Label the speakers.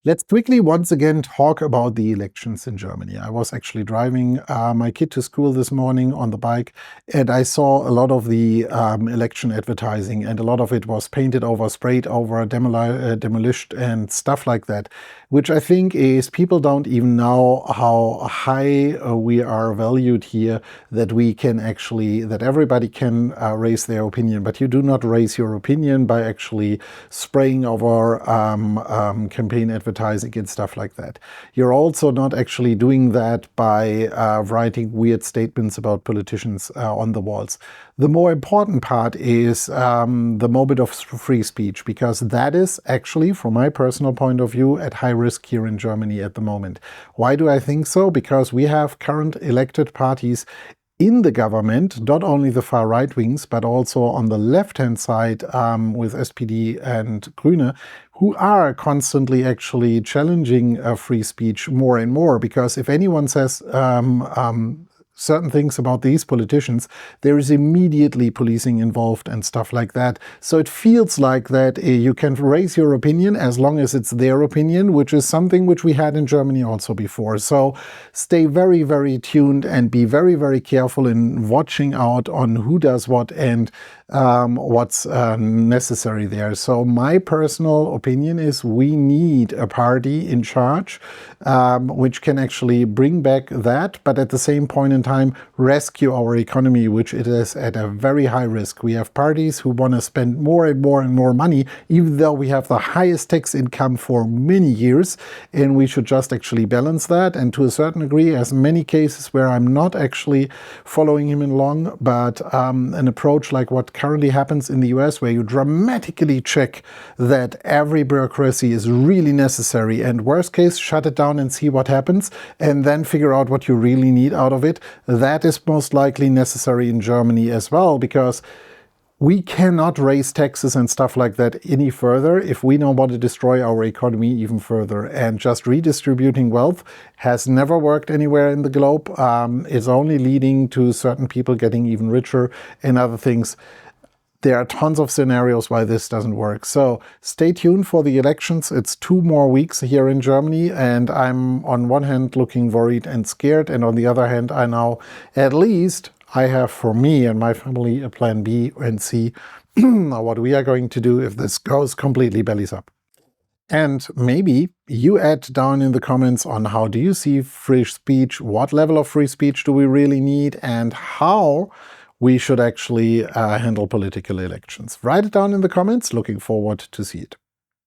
Speaker 1: Let's quickly once again talk about the elections in Germany. I was actually driving my kid to school this morning on the bike, and I saw a lot of the election advertising, and a lot of it was painted over, sprayed over, demolished, and stuff like that, which I think is people don't even know how high we are valued here, that we can actually, that everybody can raise their opinion, but you do not raise your opinion by actually spraying over campaign advertising and stuff like that. You're also not actually doing that by writing weird statements about politicians on the walls. The more important part is the moment of free speech, because that is actually, from my personal point of view, at high risk here in Germany at the moment. Why do I think so? Because we have current elected parties in the government, not only the far right wings, but also on the left-hand side with SPD and Grüne, who are constantly actually challenging free speech more and more. Because if anyone says certain things about these politicians, there is immediately policing involved and stuff like that. So it feels like that you can raise your opinion as long as it's their opinion, which is something which we had in Germany also before. So stay very, very tuned and be very, very careful in watching out on who does what and what's necessary there. So my personal opinion is we need a party in charge which can actually bring back that, but at the same point in time rescue our economy, which it is at a very high risk. We have parties who want to spend more and more and more money, even though we have the highest tax income for many years, and we should just actually balance that. And to a certain degree, as many cases where I'm not actually following him along, but an approach like what currently happens in the US, where you dramatically check that every bureaucracy is really necessary, and worst case, shut it down and see what happens, and then figure out what you really need out of it. That is most likely necessary in Germany as well, because we cannot raise taxes and stuff like that any further if we don't want to destroy our economy even further. And just redistributing wealth has never worked anywhere in the globe. It's only leading to certain people getting even richer and other things. There are tons of scenarios why this doesn't work. So stay tuned for the elections. It's 2 more weeks here in Germany, and I'm on one hand looking worried and scared, and on the other hand I know at least I have for me and my family a plan B and C what we are going to do if this goes completely bellies up. And maybe you add down in the comments on how do you see free speech, what level of free speech do we really need, and how we should actually handle political elections. Write it down in the comments. Looking forward to see it.